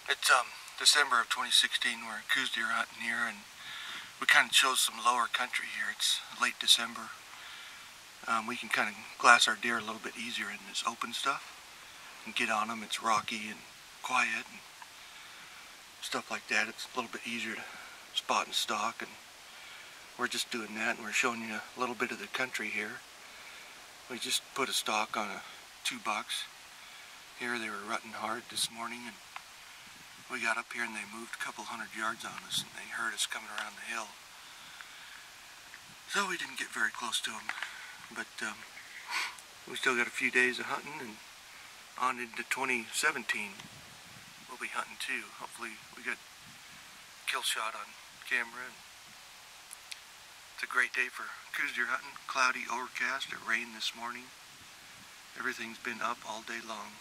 It's December of 2016. We're Coues Deer hunting here, and we kind of chose some lower country here. It's late December. We can kind of glass our deer a little bit easier in this open stuff and get on them. It's rocky and quiet and stuff like that. It's a little bit easier to spot and stalk, and we're just doing that, and we're showing you a little bit of the country here. We just put a stalk on 2 bucks. Here they were rutting hard this morning, and we got up here and they moved a couple 100 yards on us, and they heard us coming around the hill. So we didn't get very close to them, but we still got a few days of hunting, and on into 2017 we'll be hunting too. Hopefully we got a kill shot on camera. And it's a great day for Coues deer hunting. Cloudy, overcast, it rained this morning. Everything's been up all day long.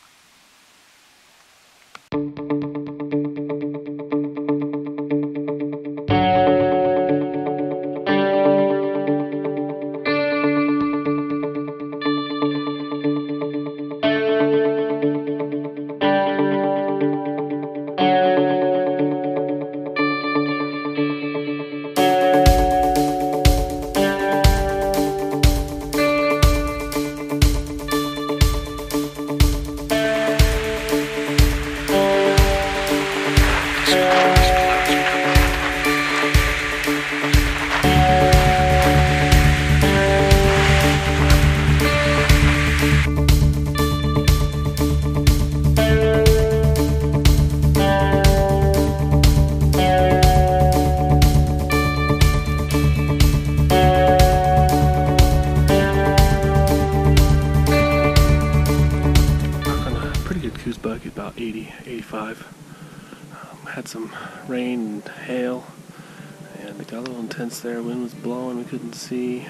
Coues buck at about 80, 85. Had some rain and hail, and it got a little intense there. Wind was blowing, we couldn't see.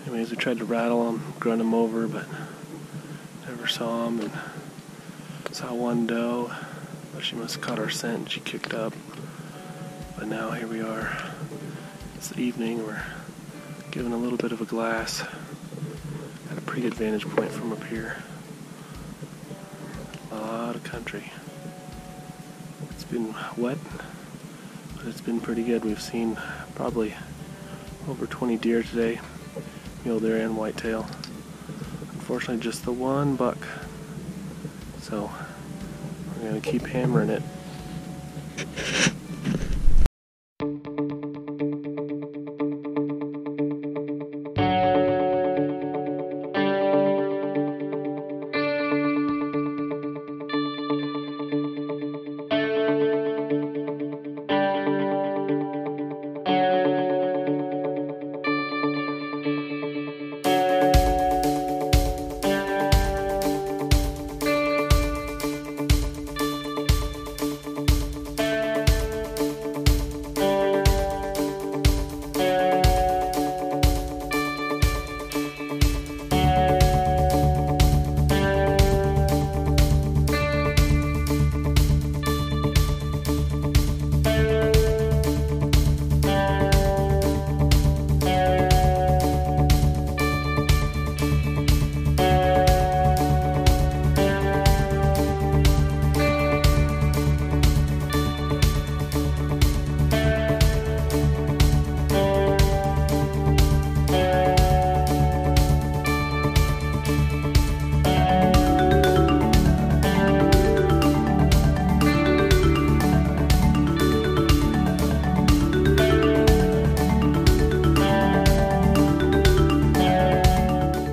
Anyways, we tried to rattle him, grunt him over, but never saw him. And saw one doe, but she must have caught our scent and she kicked up. But now here we are. It's the evening, we're giving a little bit of a glass. Got a pretty good vantage point from up here. A lot of country. It's been wet, but it's been pretty good. We've seen probably over 20 deer today, mule deer and whitetail. Unfortunately, just the one buck. So we're going to keep hammering it.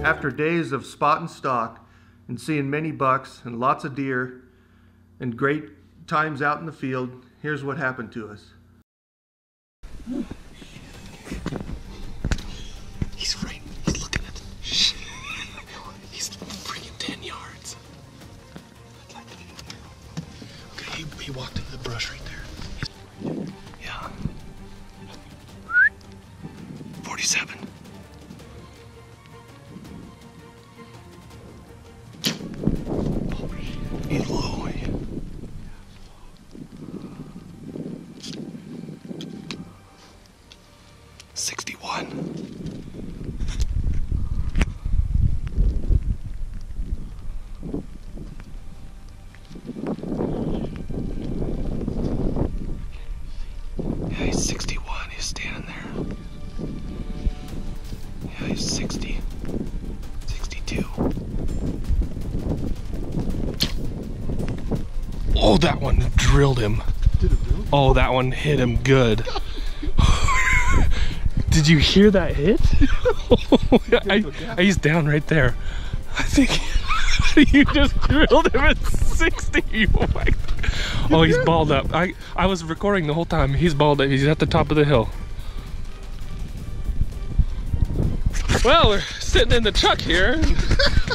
After days of spot and stalk and seeing many bucks and lots of deer and great times out in the field, here's what happened to us. He's right. He's looking at it. He's freaking 10 yards. Okay, he walked into the brush right there. Yeah. 47. He's low. 61. Oh, that one drilled him. Did it really? Oh, that one hit him good. Did you hear that hit? He's down right there. I think you just drilled him at 60. Oh my God. Oh, he's balled up. I was recording the whole time. He's balled up. He's at the top of the hill. Well, we're sitting in the truck here, and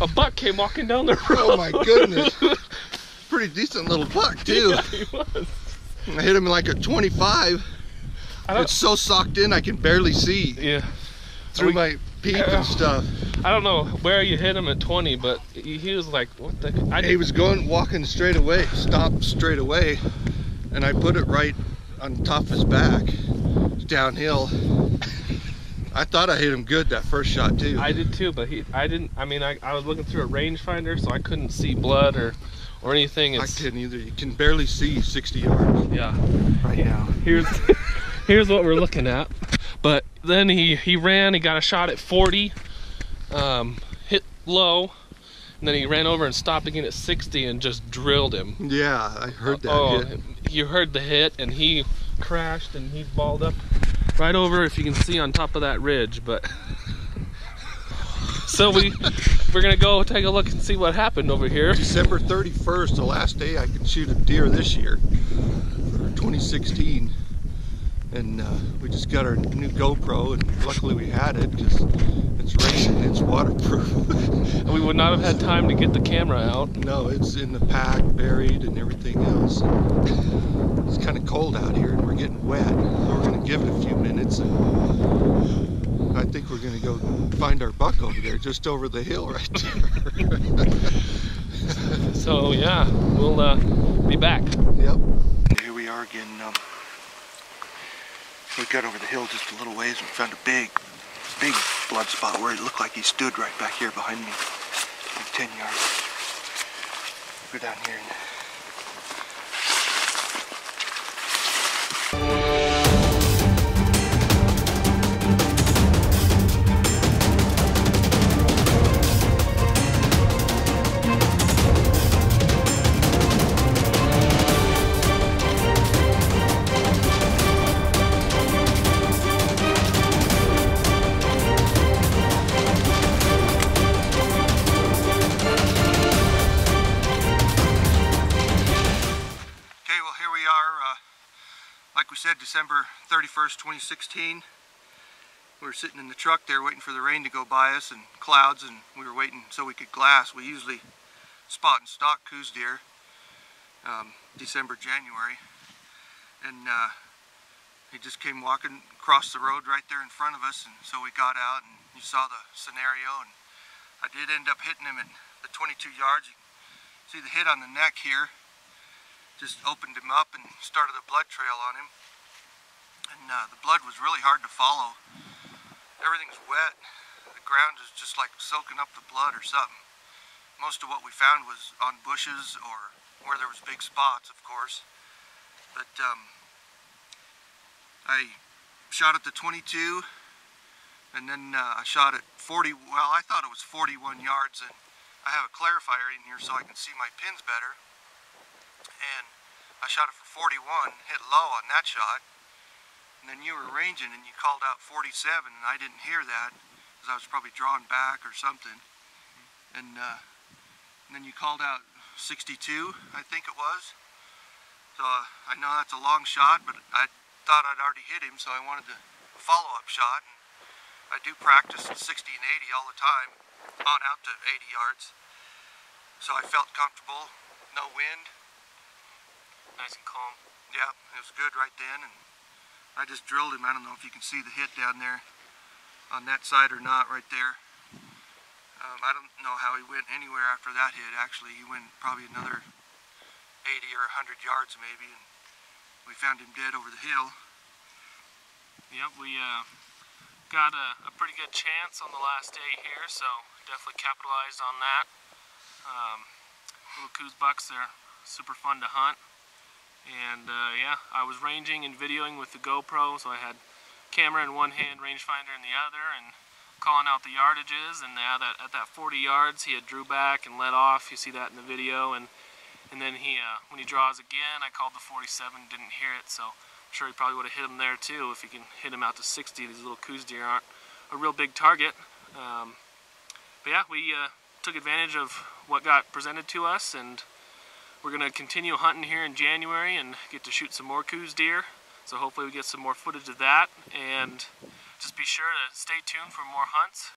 a buck came walking down the road. Oh my goodness. Pretty decent little buck too. Yeah, he was. I hit him like a 25. It's so socked in I can barely see through my peep and stuff. I don't know where you hit him at 20, but he was like, what the? He was walking straight away, stopped straight away, and I put it right on top of his back, downhill. I thought I hit him good that first shot too. I did too, but I didn't. I mean, I was looking through a rangefinder, so I couldn't see blood or anything. I couldn't either. You can barely see 60 yards. Yeah. Right now. Here's what we're looking at. But then he ran. He got a shot at 40, hit low, and then he ran over and stopped again at 60 and just drilled him. Yeah, I heard that hit. You heard the hit, and he crashed, and he's balled up right over, if you can see, on top of that ridge. But so we're gonna go take a look and see what happened over here. December 31st, the last day I could shoot a deer this year for 2016. And we just got our new GoPro, and luckily we had it because it's raining and it's waterproof. And we would not have had time to get the camera out. No, it's in the pack, buried, and everything else. It's kind of cold out here, and we're getting wet. So we're going to give it a few minutes, and I think we're going to go find our buck over there, just over the hill right there. So yeah, we'll be back. Yep. Here we are again. We got over the hill just a little ways and found a big blood spot where it looked like he stood right back here behind me, like 10 yards. Go down here and December 31st, 2016. We were sitting in the truck there waiting for the rain to go by us and clouds, and we were waiting so we could glass. We usually spot and stalk Coues deer December, January, and he just came walking across the road right there in front of us, and so we got out and you saw the scenario, and I did end up hitting him at the 22 yards. You can see the hit on the neck here. Just opened him up and started a blood trail on him. And the blood was really hard to follow. Everything's wet. The ground is just like soaking up the blood or something. Most of what we found was on bushes or where there was big spots, of course. But I shot at the 22, and then I shot at 40. Well, I thought it was 41 yards, and I have a clarifier in here so I can see my pins better. And I shot it for 41, hit low on that shot. And then you were ranging and you called out 47, and I didn't hear that because I was probably drawing back or something. And then you called out 62, I think it was. So I know that's a long shot, but I thought I'd already hit him, so I wanted a follow-up shot. And I do practice at 60 and 80 all the time, on out to 80 yards. So I felt comfortable, no wind. Nice and calm. Yeah, it was good right then, and I just drilled him. I don't know if you can see the hit down there on that side or not, right there. I don't know how he went anywhere after that hit. Actually, he went probably another 80 or 100 yards maybe, and we found him dead over the hill. Yep, we got a pretty good chance on the last day here, so definitely capitalized on that. Little Coues bucks, they're super fun to hunt. And yeah, I was ranging and videoing with the GoPro, so I had camera in one hand, rangefinder in the other, and calling out the yardages. And now that at that 40 yards, he had drew back and let off. You see that in the video, and And then he, when he draws again, I called the 47, didn't hear it, so I'm sure he probably would have hit him there too. If he can hit him out to 60, these little Coues deer aren't a real big target. But yeah, we took advantage of what got presented to us, and we're going to continue hunting here in January and get to shoot some more Coues deer. So hopefully we get some more footage of that, and just be sure to stay tuned for more hunts.